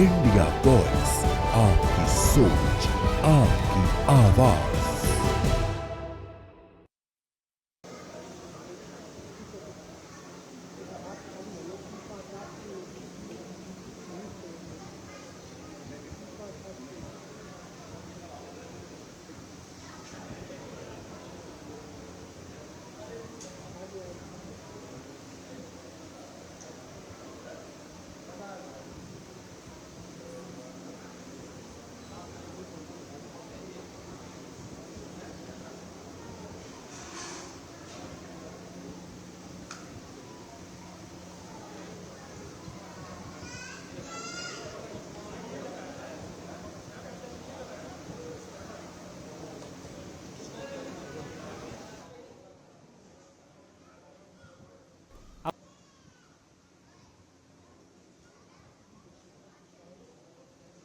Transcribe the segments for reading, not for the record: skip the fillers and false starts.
India voice, आपकी सोच, आपकी आवाज।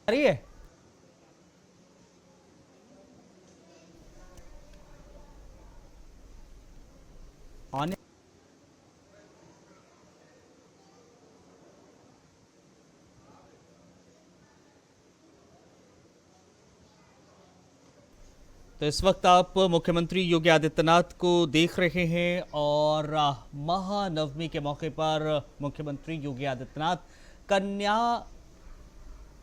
रही है। आने तो इस वक्त आप मुख्यमंत्री योगी आदित्यनाथ को देख रहे हैं और महानवमी के मौके पर मुख्यमंत्री योगी आदित्यनाथ कन्या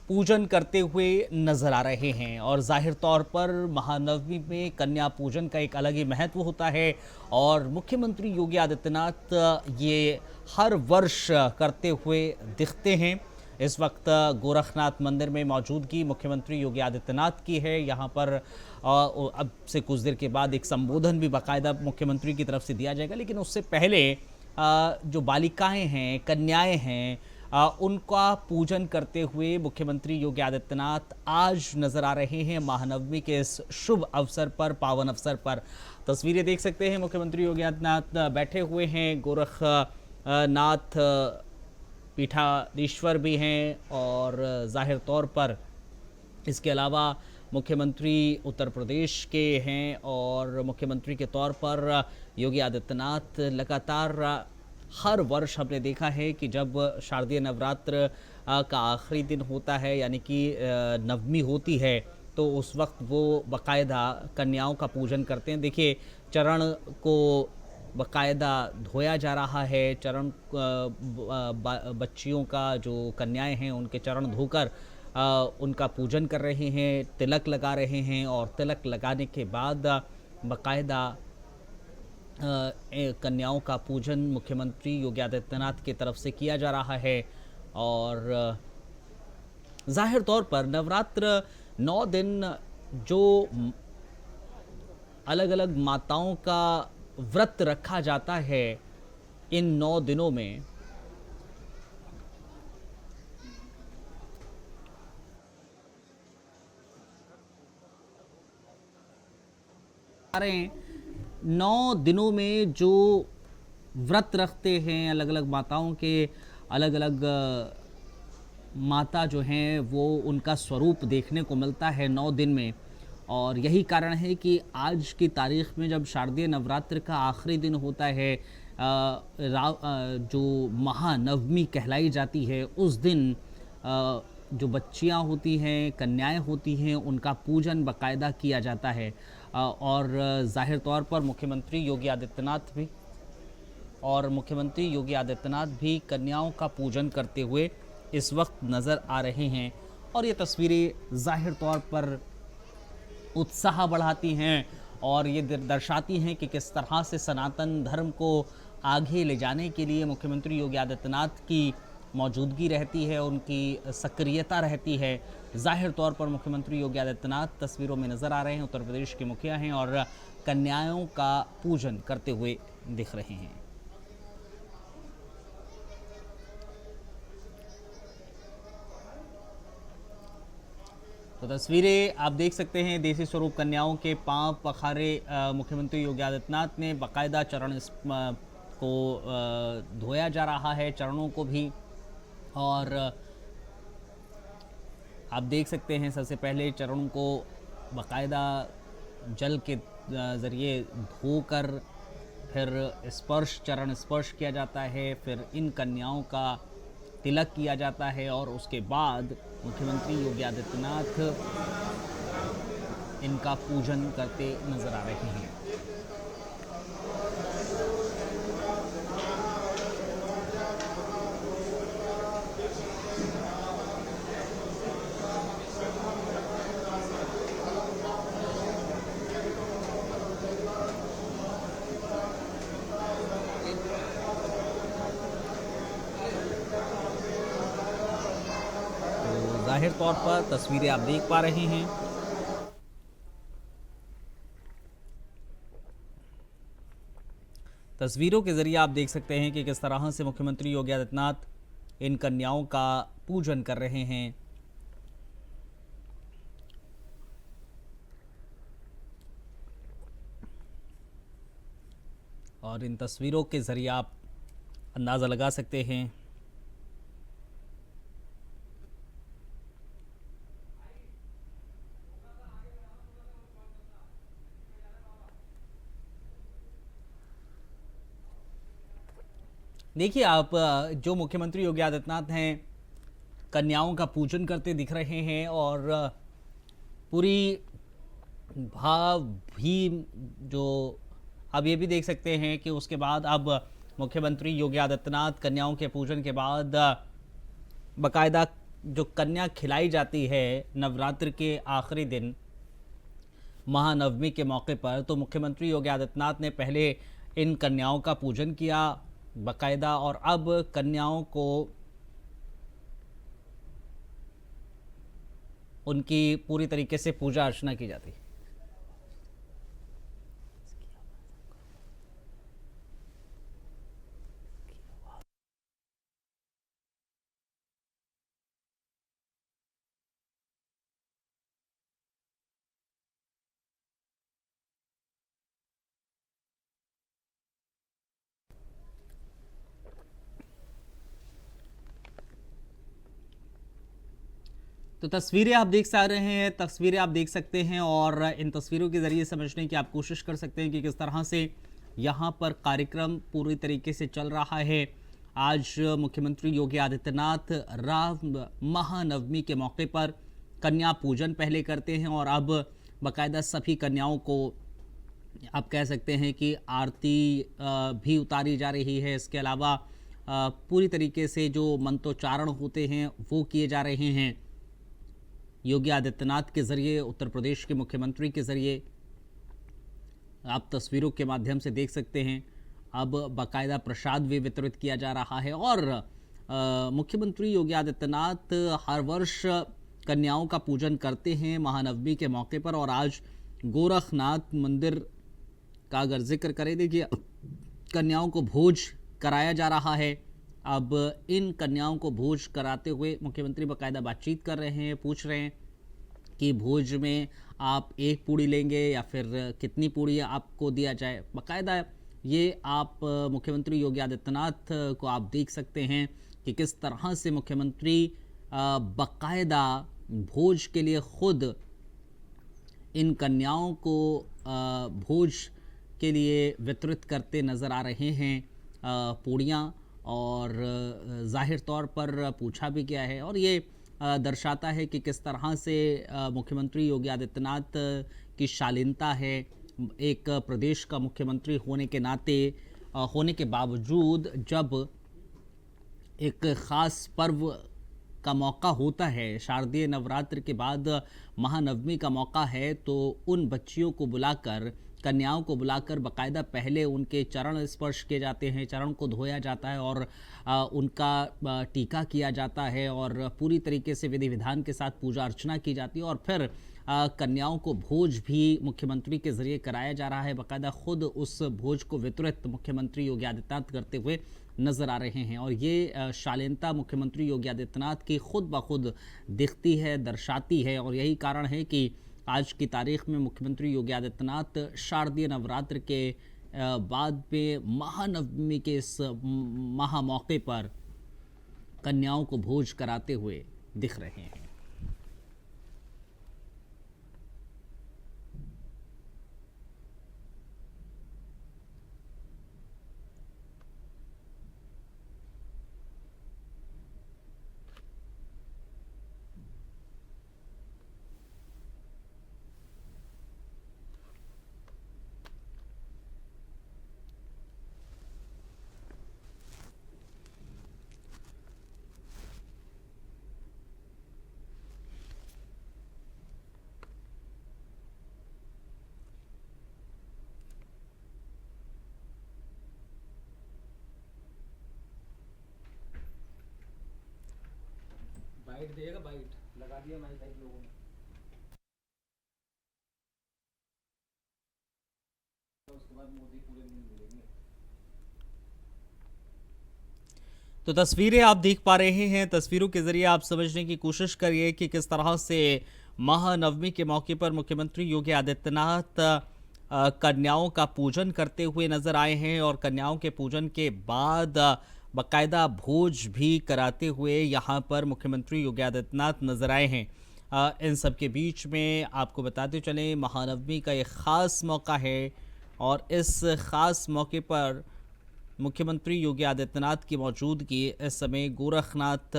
पूजन करते हुए नजर आ रहे हैं। और जाहिर तौर पर महानवमी में कन्या पूजन का एक अलग ही महत्व होता है और मुख्यमंत्री योगी आदित्यनाथ ये हर वर्ष करते हुए दिखते हैं। इस वक्त गोरखनाथ मंदिर में मौजूदगी मुख्यमंत्री योगी आदित्यनाथ की है। यहाँ पर अब से कुछ देर के बाद एक संबोधन भी बाकायदा मुख्यमंत्री की तरफ से दिया जाएगा, लेकिन उससे पहले जो बालिकाएं हैं, कन्याएं हैं, उनका पूजन करते हुए मुख्यमंत्री योगी आदित्यनाथ आज नजर आ रहे हैं महानवमी के इस शुभ अवसर पर, पावन अवसर पर। तस्वीरें देख सकते हैं, मुख्यमंत्री योगी आदित्यनाथ बैठे हुए हैं, गोरखनाथ पीठाधीश्वर भी हैं और जाहिर तौर पर इसके अलावा मुख्यमंत्री उत्तर प्रदेश के हैं और मुख्यमंत्री के तौर पर योगी आदित्यनाथ लगातार हर वर्ष हमने देखा है कि जब शारदीय नवरात्र का आखिरी दिन होता है, यानी कि नवमी होती है, तो उस वक्त वो बाकायदा कन्याओं का पूजन करते हैं। देखिए, चरण को बाकायदा धोया जा रहा है, चरण बच्चियों का जो कन्याएं हैं उनके चरण धोकर उनका पूजन कर रहे हैं, तिलक लगा रहे हैं और तिलक लगाने के बाद बाकायदा कन्याओं का पूजन मुख्यमंत्री योगी आदित्यनाथ की तरफ से किया जा रहा है। और जाहिर तौर पर नवरात्र 9 दिन जो अलग अलग माताओं का व्रत रखा जाता है, इन 9 दिनों में सारे 9 दिनों में जो व्रत रखते हैं अलग अलग माताओं के, अलग अलग माता जो हैं वो उनका स्वरूप देखने को मिलता है 9 दिन में। और यही कारण है कि आज की तारीख में जब शारदीय नवरात्र का आखिरी दिन होता है, जो महानवमी कहलाई जाती है, उस दिन जो बच्चियां होती हैं, कन्याएं होती हैं, उनका पूजन बाकायदा किया जाता है। और जाहिर तौर पर मुख्यमंत्री योगी आदित्यनाथ भी कन्याओं का पूजन करते हुए इस वक्त नज़र आ रहे हैं। और ये तस्वीरें जाहिर तौर पर उत्साह बढ़ाती हैं और ये दर्शाती हैं कि किस तरह से सनातन धर्म को आगे ले जाने के लिए मुख्यमंत्री योगी आदित्यनाथ की मौजूदगी रहती है, उनकी सक्रियता रहती है। जाहिर तौर पर मुख्यमंत्री योगी आदित्यनाथ तस्वीरों में नज़र आ रहे हैं, उत्तर प्रदेश के मुखिया हैं और कन्याओं का पूजन करते हुए दिख रहे हैं। तो तस्वीरें आप देख सकते हैं, देसी स्वरूप कन्याओं के पांव पखारे मुख्यमंत्री योगी आदित्यनाथ ने, बाकायदा चरण को धोया जा रहा है, चरणों को भी। और आप देख सकते हैं सबसे पहले चरणों को बाकायदा जल के ज़रिए धोकर फिर चरण स्पर्श किया जाता है, फिर इन कन्याओं का तिलक किया जाता है और उसके बाद मुख्यमंत्री योगी आदित्यनाथ इनका पूजन करते नजर आ रहे हैं। तो जाहिर तौर पर तस्वीरें आप देख पा रहे हैं। तस्वीरों के जरिए आप देख सकते हैं कि किस तरह से मुख्यमंत्री योगी आदित्यनाथ इन कन्याओं का पूजन कर रहे हैं। और इन तस्वीरों के जरिए आप अंदाज़ा लगा सकते हैं देखिए आप जो मुख्यमंत्री योगी आदित्यनाथ हैं कन्याओं का पूजन करते दिख रहे हैं और पूरी भाव भी जो आप ये भी देख सकते हैं कि उसके बाद अब मुख्यमंत्री योगी आदित्यनाथ कन्याओं के पूजन के बाद बकायदा जो कन्या खिलाई जाती है नवरात्र के आखिरी दिन महानवमी के मौके पर, तो मुख्यमंत्री योगी आदित्यनाथ ने पहले इन कन्याओं का पूजन किया बकायदा और अब कन्याओं को उनकी पूरी तरीके से पूजा अर्चना की जाती है। तो तस्वीरें आप देख सा रहे हैं, तस्वीरें आप देख सकते हैं और इन तस्वीरों के ज़रिए समझने की आप कोशिश कर सकते हैं कि किस तरह से यहाँ पर कार्यक्रम पूरी तरीके से चल रहा है। आज मुख्यमंत्री योगी आदित्यनाथ राम महानवमी के मौके पर कन्या पूजन पहले करते हैं और अब बाकायदा सभी कन्याओं को आप कह सकते हैं कि आरती भी उतारी जा रही है। इसके अलावा पूरी तरीके से जो मंत्रोच्चारण होते हैं वो किए जा रहे हैं योगी आदित्यनाथ के ज़रिए, उत्तर प्रदेश के मुख्यमंत्री के ज़रिए। आप तस्वीरों के माध्यम से देख सकते हैं अब बाकायदा प्रसाद भी वितरित किया जा रहा है और मुख्यमंत्री योगी आदित्यनाथ हर वर्ष कन्याओं का पूजन करते हैं महानवमी के मौके पर और आज गोरखनाथ मंदिर का अगर जिक्र करें, देखिए कन्याओं को भोज कराया जा रहा है। अब इन कन्याओं को भोज कराते हुए मुख्यमंत्री बाकायदा बातचीत कर रहे हैं, पूछ रहे हैं कि भोज में आप एक पूड़ी लेंगे या फिर कितनी पूड़ी आपको दिया जाए। बाकायदा ये आप मुख्यमंत्री योगी आदित्यनाथ को आप देख सकते हैं कि किस तरह से मुख्यमंत्री बाकायदा भोज के लिए खुद इन कन्याओं को भोज के लिए वितरित करते नज़र आ रहे हैं पूड़ियाँ। और जाहिर तौर पर पूछा भी गया है और ये दर्शाता है कि किस तरह से मुख्यमंत्री योगी आदित्यनाथ की शालीनता है। एक प्रदेश का मुख्यमंत्री होने के नाते होने के बावजूद जब एक ख़ास पर्व का मौका होता है, शारदीय नवरात्र के बाद महानवमी का मौका है, तो उन बच्चियों को बुलाकर, कन्याओं को बुलाकर बाकायदा पहले उनके चरण स्पर्श किए जाते हैं, चरण को धोया जाता है और उनका टीका किया जाता है और पूरी तरीके से विधि विधान के साथ पूजा अर्चना की जाती है और फिर कन्याओं को भोज भी मुख्यमंत्री के ज़रिए कराया जा रहा है। बाकायदा खुद उस भोज को वितरित मुख्यमंत्री योगी आदित्यनाथ करते हुए नज़र आ रहे हैं और ये शालीनता मुख्यमंत्री योगी आदित्यनाथ की खुद ब खुद दिखती है, दर्शाती है और यही कारण है कि आज की तारीख में मुख्यमंत्री योगी आदित्यनाथ शारदीय नवरात्र के बाद में महानवमी के इस महा मौके पर कन्याओं को भोज कराते हुए दिख रहे हैं। बाइट देगा, बाइट लगा दिया माइक एक लोगों ने। उसके बाद मोदी पूरे दिन बोलेंगे। तो तस्वीरें आप देख पा रहे हैं, तस्वीरों के जरिए आप समझने की कोशिश करिए कि किस तरह से महानवमी के मौके पर मुख्यमंत्री योगी आदित्यनाथ कन्याओं का पूजन करते हुए नजर आए हैं और कन्याओं के पूजन के बाद बाकायदा भोज भी कराते हुए यहां पर मुख्यमंत्री योगी आदित्यनाथ नजर आए हैं। इन सब के बीच में आपको बताते चलें, महानवमी का एक ख़ास मौका है और इस ख़ास मौके पर मुख्यमंत्री योगी आदित्यनाथ की मौजूदगी इस समय गोरखनाथ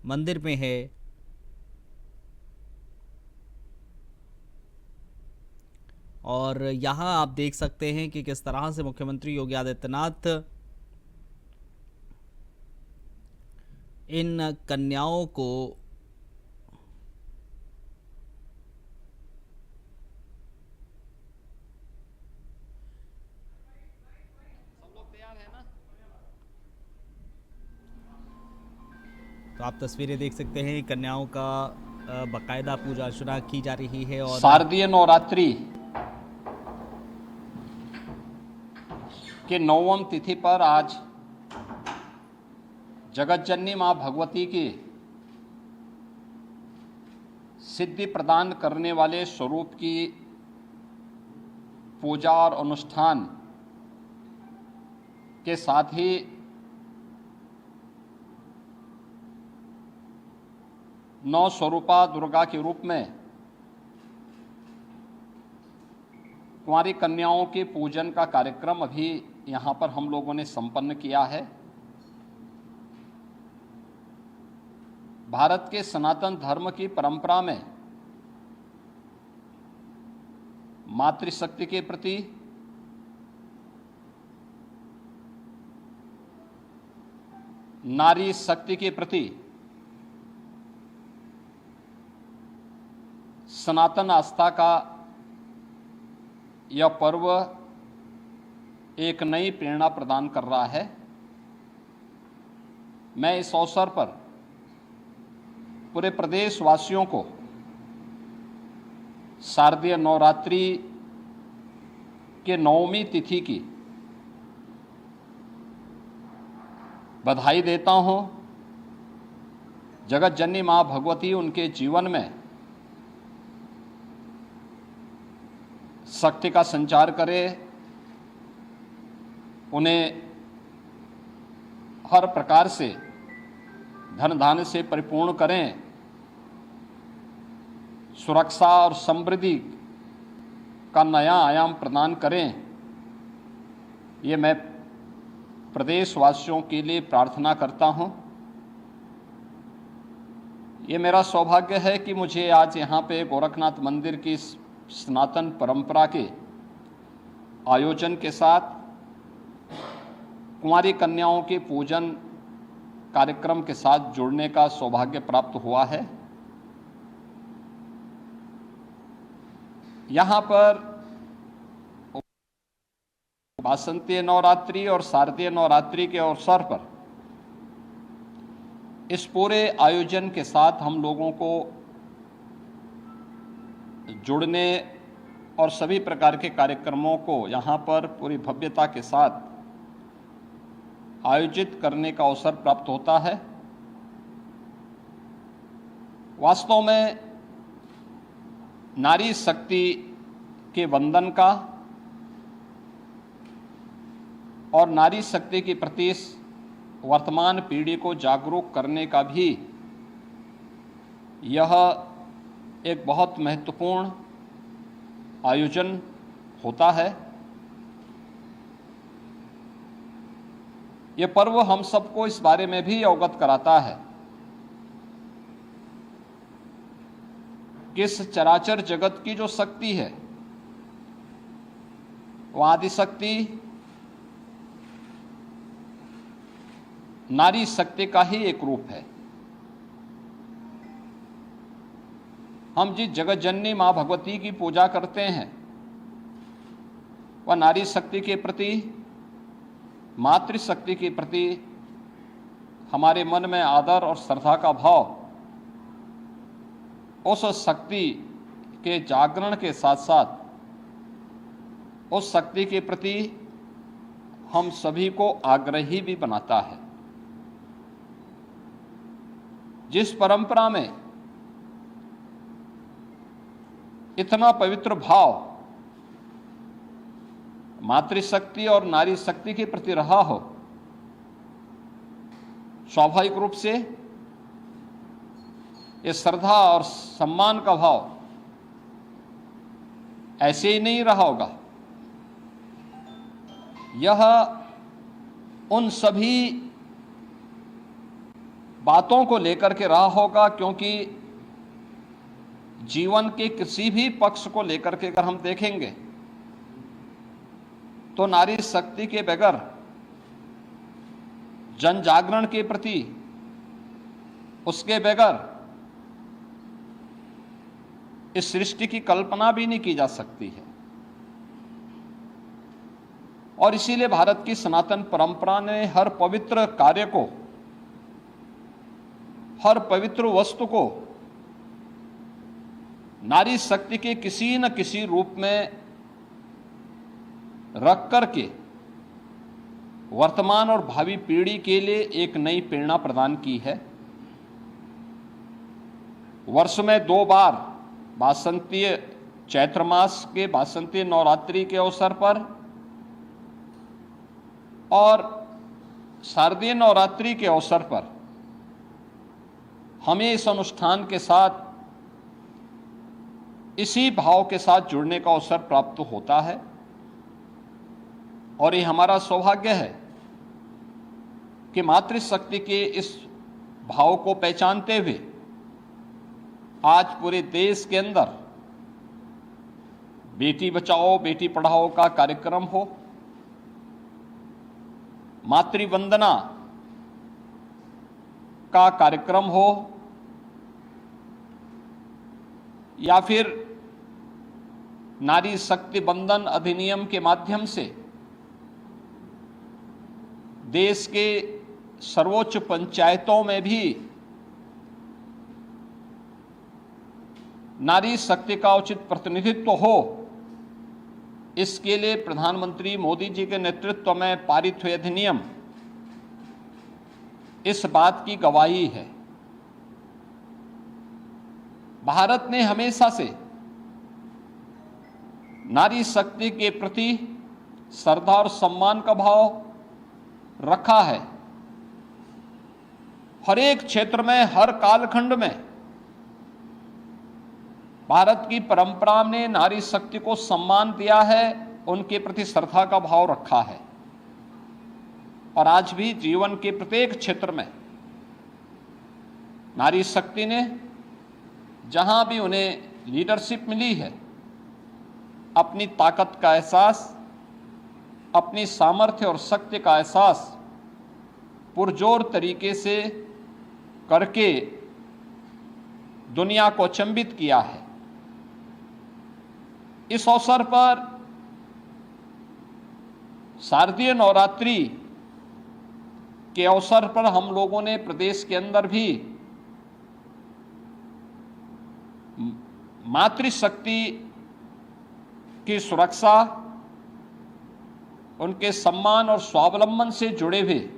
मंदिर में है और यहाँ आप देख सकते हैं कि किस तरह से मुख्यमंत्री योगी आदित्यनाथ इन कन्याओं को तो आप तस्वीरें देख सकते हैं, कन्याओं का बाकायदा पूजा अर्चना की जा रही है और शारदीय नवरात्रि के 9वीं तिथि पर आज जगतजननी मां भगवती की सिद्धि प्रदान करने वाले स्वरूप की पूजा और अनुष्ठान के साथ ही नौ स्वरूपा दुर्गा के रूप में कुंवारी कन्याओं के पूजन का कार्यक्रम अभी यहाँ पर हम लोगों ने संपन्न किया है। भारत के सनातन धर्म की परंपरा में मातृशक्ति के प्रति, नारी शक्ति के प्रति सनातन आस्था का यह पर्व एक नई प्रेरणा प्रदान कर रहा है। मैं इस अवसर पर पूरे प्रदेशवासियों को शारदीय नवरात्रि के 9वीं तिथि की बधाई देता हूं। जगत जननी मां भगवती उनके जीवन में शक्ति का संचार करे, उन्हें हर प्रकार से धन धान्य से परिपूर्ण करें, सुरक्षा और समृद्धि का नया आयाम प्रदान करें। ये मैं प्रदेशवासियों के लिए प्रार्थना करता हूं। ये मेरा सौभाग्य है कि मुझे आज यहाँ पे गोरखनाथ मंदिर की सनातन परंपरा के आयोजन के साथ कुंवारी कन्याओं के पूजन कार्यक्रम के साथ जुड़ने का सौभाग्य प्राप्त हुआ है। यहाँ पर वासंतीय नवरात्रि और शारदीय नवरात्रि के अवसर पर इस पूरे आयोजन के साथ हम लोगों को जुड़ने और सभी प्रकार के कार्यक्रमों को यहाँ पर पूरी भव्यता के साथ आयोजित करने का अवसर प्राप्त होता है। वास्तव में नारी शक्ति के वंदन का और नारी शक्ति के प्रति वर्तमान पीढ़ी को जागरूक करने का भी यह एक बहुत महत्वपूर्ण आयोजन होता है। ये पर्व हम सबको इस बारे में भी अवगत कराता है कि इस चराचर जगत की जो शक्ति है वो आदिशक्ति नारी शक्ति का ही एक रूप है। हम जिस जगत जननी मां भगवती की पूजा करते हैं वह नारी शक्ति के प्रति, मातृशक्ति के प्रति हमारे मन में आदर और श्रद्धा का भाव उस शक्ति के जागरण के साथ साथ उस शक्ति के प्रति हम सभी को आग्रही भी बनाता है। जिस परंपरा में इतना पवित्र भाव मातृशक्ति और नारी शक्ति के प्रति रहा हो, स्वाभाविक रूप से ये श्रद्धा और सम्मान का भाव ऐसे ही नहीं रहा होगा। यह उन सभी बातों को लेकर के रहा होगा, क्योंकि जीवन के किसी भी पक्ष को लेकर के अगर हम देखेंगे तो नारी शक्ति के बगैर जन जागरण के प्रति, उसके बगैर इस सृष्टि की कल्पना भी नहीं की जा सकती है। और इसीलिए भारत की सनातन परंपरा ने हर पवित्र कार्य को, हर पवित्र वस्तु को नारी शक्ति के किसी न किसी रूप में रख करके वर्तमान और भावी पीढ़ी के लिए एक नई प्रेरणा प्रदान की है। वर्ष में 2 बार वासंतीय चैत्र मास के वासंतीय नवरात्रि के अवसर पर और शारदीय नवरात्रि के अवसर पर हमें इस अनुष्ठान के साथ इसी भाव के साथ जुड़ने का अवसर प्राप्त होता है। और ये हमारा सौभाग्य है कि मातृशक्ति के इस भाव को पहचानते हुए आज पूरे देश के अंदर बेटी बचाओ बेटी पढ़ाओ का कार्यक्रम हो, मातृवंदना का कार्यक्रम हो, या फिर नारी शक्ति बंधन अधिनियम के माध्यम से देश के सर्वोच्च पंचायतों में भी नारी शक्ति का उचित प्रतिनिधित्व हो, इसके लिए प्रधानमंत्री मोदी जी के नेतृत्व में पारित हुए अधिनियम इस बात की गवाही है। भारत ने हमेशा से नारी शक्ति के प्रति श्रद्धा और सम्मान का भाव रखा है। हर एक क्षेत्र में, हर कालखंड में भारत की परंपरा ने नारी शक्ति को सम्मान दिया है, उनके प्रति श्रद्धा का भाव रखा है। और आज भी जीवन के प्रत्येक क्षेत्र में नारी शक्ति ने जहां भी उन्हें लीडरशिप मिली है, अपनी ताकत का एहसास, अपनी सामर्थ्य और शक्ति का एहसास पुरजोर तरीके से करके दुनिया को अचंभित किया है। इस अवसर पर शारदीय नवरात्रि के अवसर पर हम लोगों ने प्रदेश के अंदर भी मातृशक्ति की सुरक्षा, उनके सम्मान और स्वावलंबन से जुड़े हुए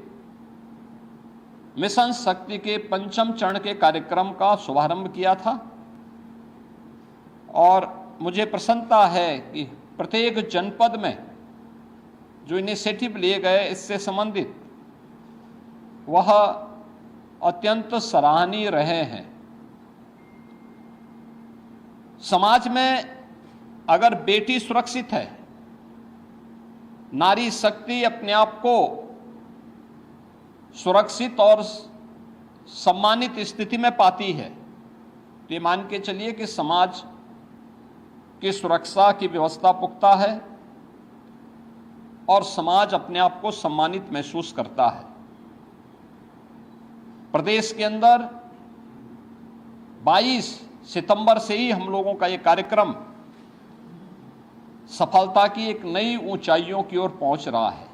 मिशन शक्ति के 5वें चरण के कार्यक्रम का शुभारंभ किया था। और मुझे प्रसन्नता है कि प्रत्येक जनपद में जो इनिशिएटिव लिए गए इससे संबंधित, वह अत्यंत सराहनीय रहे हैं। समाज में अगर बेटी सुरक्षित है, नारी शक्ति अपने आप को सुरक्षित और सम्मानित स्थिति में पाती है, तो ये मान के चलिए कि समाज की सुरक्षा की व्यवस्था पुख्ता है और समाज अपने आप को सम्मानित महसूस करता है। प्रदेश के अंदर 22 सितंबर से ही हम लोगों का ये कार्यक्रम सफलता की एक नई ऊंचाइयों की ओर पहुंच रहा है।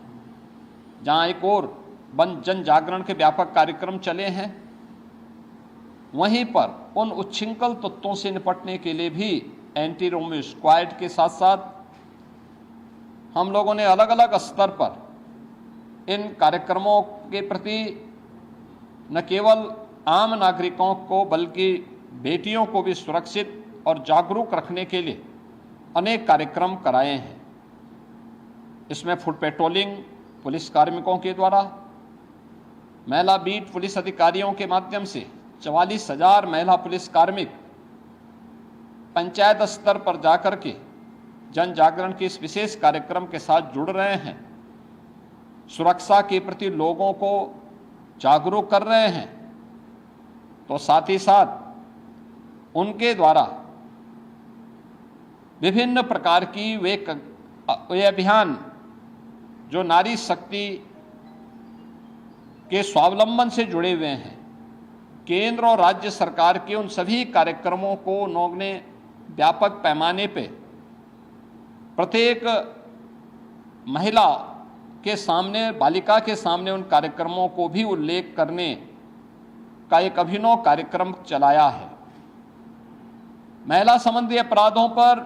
जहां एक ओर जन जागरण के व्यापक कार्यक्रम चले हैं, वहीं पर उन उच्छृंखल तत्वों से निपटने के लिए भी एंटी रोमियो स्क्वाड के साथ साथ हम लोगों ने अलग अलग स्तर पर इन कार्यक्रमों के प्रति न केवल आम नागरिकों को बल्कि बेटियों को भी सुरक्षित और जागरूक रखने के लिए अनेक कार्यक्रम कराए हैं। इसमें फुट पेट्रोलिंग पुलिस कार्मिकों के द्वारा, महिला बीट पुलिस अधिकारियों के माध्यम से 44,000 महिला पुलिस कार्मिक पंचायत स्तर पर जाकर के जन जागरण के इस विशेष कार्यक्रम के साथ जुड़ रहे हैं, सुरक्षा के प्रति लोगों को जागरूक कर रहे हैं। तो साथ ही साथ उनके द्वारा विभिन्न प्रकार की वे अभियान जो नारी शक्ति के स्वावलंबन से जुड़े हुए हैं, केंद्र और राज्य सरकार के उन सभी कार्यक्रमों को उन्होंने व्यापक पैमाने पे प्रत्येक महिला के सामने, बालिका के सामने उन कार्यक्रमों को भी उल्लेख करने का एक अभिनव कार्यक्रम चलाया है। महिला संबंधी अपराधों पर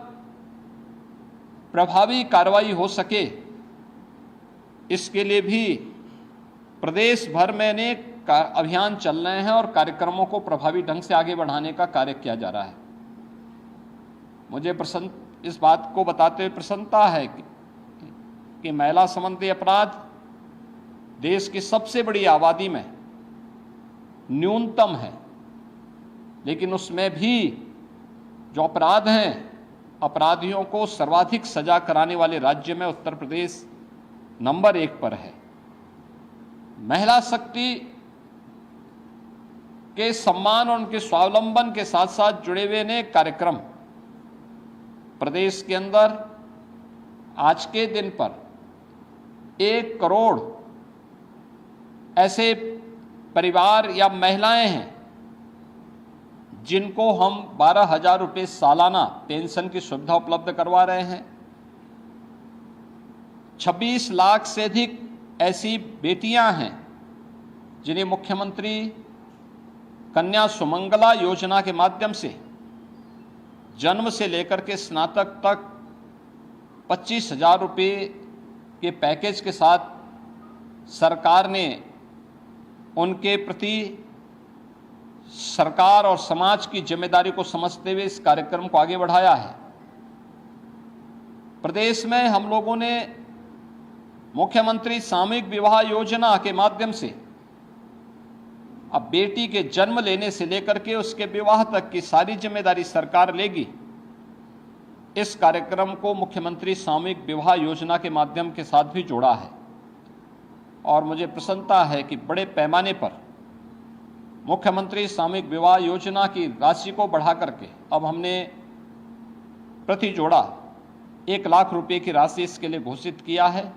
प्रभावी कार्रवाई हो सके, इसके लिए भी प्रदेश भर में अनेक अभियान चल रहे हैं और कार्यक्रमों को प्रभावी ढंग से आगे बढ़ाने का कार्य किया जा रहा है। मुझे इस बात को बताते हुए प्रसन्नता है कि महिला संबंधी अपराध देश की सबसे बड़ी आबादी में न्यूनतम है, लेकिन उसमें भी जो अपराध हैं, अपराधियों को सर्वाधिक सजा कराने वाले राज्य में उत्तर प्रदेश नंबर 1 पर है। महिला शक्ति के सम्मान और उनके स्वावलंबन के साथ साथ जुड़े हुए अनेक कार्यक्रम प्रदेश के अंदर आज के दिन पर 1 करोड़ ऐसे परिवार या महिलाएं हैं जिनको हम 12,000 रुपये सालाना पेंशन की सुविधा उपलब्ध करवा रहे हैं। 26 लाख से अधिक ऐसी बेटियां हैं जिन्हें मुख्यमंत्री कन्या सुमंगला योजना के माध्यम से जन्म से लेकर के स्नातक तक 25,000 रुपये के पैकेज के साथ सरकार ने उनके प्रति सरकार और समाज की जिम्मेदारी को समझते हुए इस कार्यक्रम को आगे बढ़ाया है। प्रदेश में हम लोगों ने मुख्यमंत्री सामूहिक विवाह योजना के माध्यम से अब बेटी के जन्म लेने से लेकर के उसके विवाह तक की सारी जिम्मेदारी सरकार लेगी। इस कार्यक्रम को मुख्यमंत्री सामूहिक विवाह योजना के माध्यम के साथ भी जोड़ा है और मुझे प्रसन्नता है कि बड़े पैमाने पर मुख्यमंत्री सामूहिक विवाह योजना की राशि को बढ़ा करके अब हमने प्रति जोड़ा 1 लाख रुपए की राशि इसके लिए घोषित किया है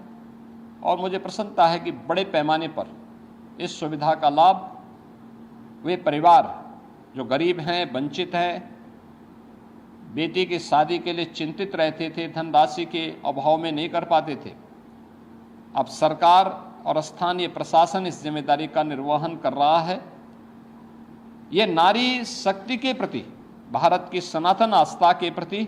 और मुझे प्रसन्नता है कि बड़े पैमाने पर इस सुविधा का लाभ वे परिवार जो गरीब हैं, वंचित हैं, बेटी की शादी के लिए चिंतित रहते थे, धनराशि के अभाव में नहीं कर पाते थे, अब सरकार और स्थानीय प्रशासन इस जिम्मेदारी का निर्वहन कर रहा है। ये नारी शक्ति के प्रति, भारत की सनातन आस्था के प्रति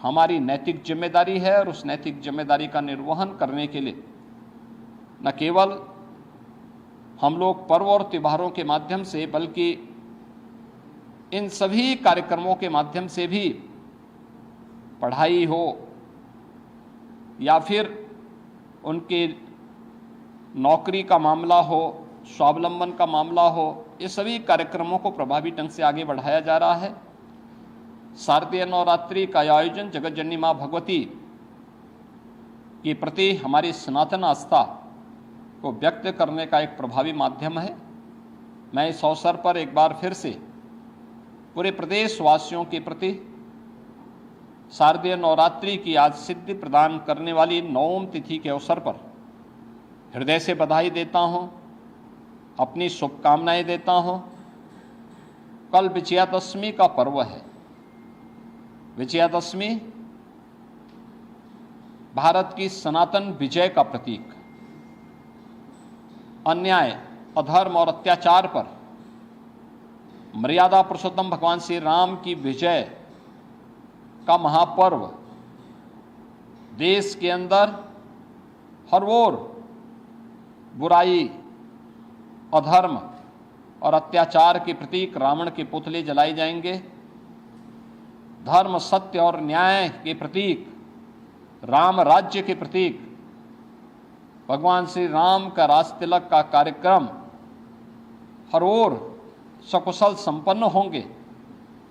हमारी नैतिक जिम्मेदारी है और उस नैतिक जिम्मेदारी का निर्वहन करने के लिए न केवल हम लोग पर्व और त्योहारों के माध्यम से बल्कि इन सभी कार्यक्रमों के माध्यम से भी पढ़ाई हो या फिर उनके नौकरी का मामला हो, स्वावलंबन का मामला हो, ये सभी कार्यक्रमों को प्रभावी ढंग से आगे बढ़ाया जा रहा है। शारदीय नवरात्रि का आयोजन जगत जननी माँ भगवती के प्रति हमारी सनातन आस्था को व्यक्त करने का एक प्रभावी माध्यम है। मैं इस अवसर पर एक बार फिर से पूरे प्रदेशवासियों के प्रति शारदीय नवरात्रि की आज सिद्धि प्रदान करने वाली 9वीं तिथि के अवसर पर हृदय से बधाई देता हूं, अपनी शुभकामनाएं देता हूं। कल विजयादशमी का पर्व है। विजयादशमी भारत की सनातन विजय का प्रतीक। अन्याय, अधर्म और अत्याचार पर मर्यादा पुरुषोत्तम भगवान श्री राम की विजय का महापर्व देश के अंदर हर ओर बुराई, अधर्म और अत्याचार के प्रतीक रावण के पुतले जलाए जाएंगे। धर्म, सत्य और न्याय के प्रतीक, राम राज्य के प्रतीक भगवान श्री राम का राजतिलक का कार्यक्रम हर ओर सकुशल संपन्न होंगे।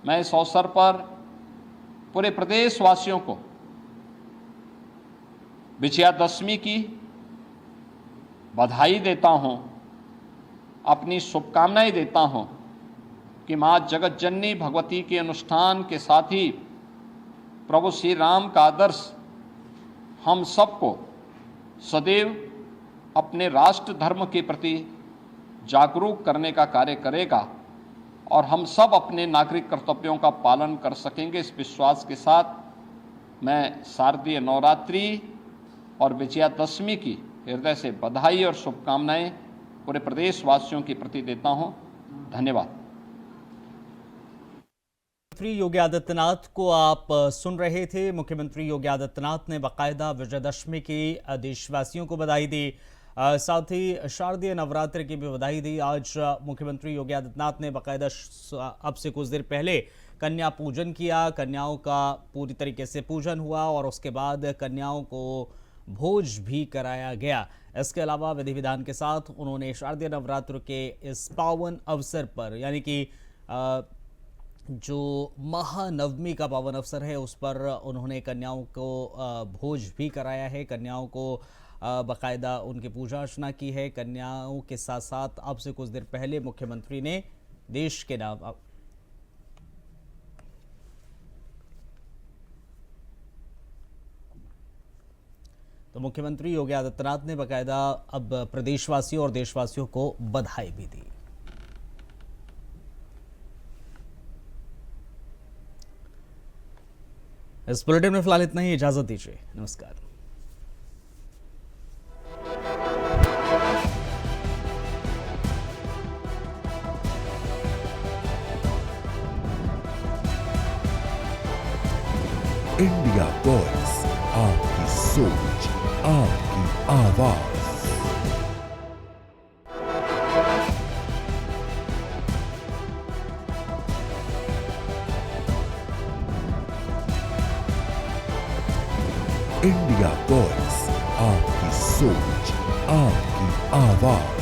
मैं इस अवसर पर पूरे प्रदेशवासियों को विजयादशमी की बधाई देता हूं, अपनी शुभकामनाएं देता हूं कि मां जगत जननी भगवती के अनुष्ठान के साथ ही प्रभु श्री राम का आदर्श हम सबको सदैव अपने राष्ट्र धर्म के प्रति जागरूक करने का कार्य करेगा और हम सब अपने नागरिक कर्तव्यों का पालन कर सकेंगे। इस विश्वास के साथ मैं शारदीय नवरात्रि और विजयादशमी की हृदय से बधाई और शुभकामनाएं पूरे प्रदेशवासियों के प्रति देता हूं। धन्यवाद। मुख्यमंत्री योगी आदित्यनाथ को आप सुन रहे थे। मुख्यमंत्री योगी आदित्यनाथ ने बाकायदा विजयादशमी की देशवासियों को बधाई दी, साथ ही शारदीय नवरात्र की भी बधाई दी। आज मुख्यमंत्री योगी आदित्यनाथ ने बाकायदा अब से कुछ देर पहले कन्या पूजन किया। कन्याओं का पूरी तरीके से पूजन हुआ और उसके बाद कन्याओं को भोज भी कराया गया। इसके अलावा विधि विधान के साथ उन्होंने शारदीय नवरात्र के इस पावन अवसर पर, यानी कि जो महानवमी का पावन अवसर है, उस पर उन्होंने कन्याओं को भोज भी कराया है। कन्याओं को बाकायदा उनकी पूजा अर्चना की है। कन्याओं के साथ साथ अब से कुछ देर पहले मुख्यमंत्री ने देश के नाम तो मुख्यमंत्री योगी आदित्यनाथ ने बाकायदा अब प्रदेशवासियों और देशवासियों को बधाई भी दी। इस बुलेटिन में फिलहाल इतना ही। इजाजत दीजिए। नमस्कार। इंडिया वॉइस, आपकी सोच, आपकी आवाज। इंडिया वॉइस, आपकी सोच, आपकी आवाज।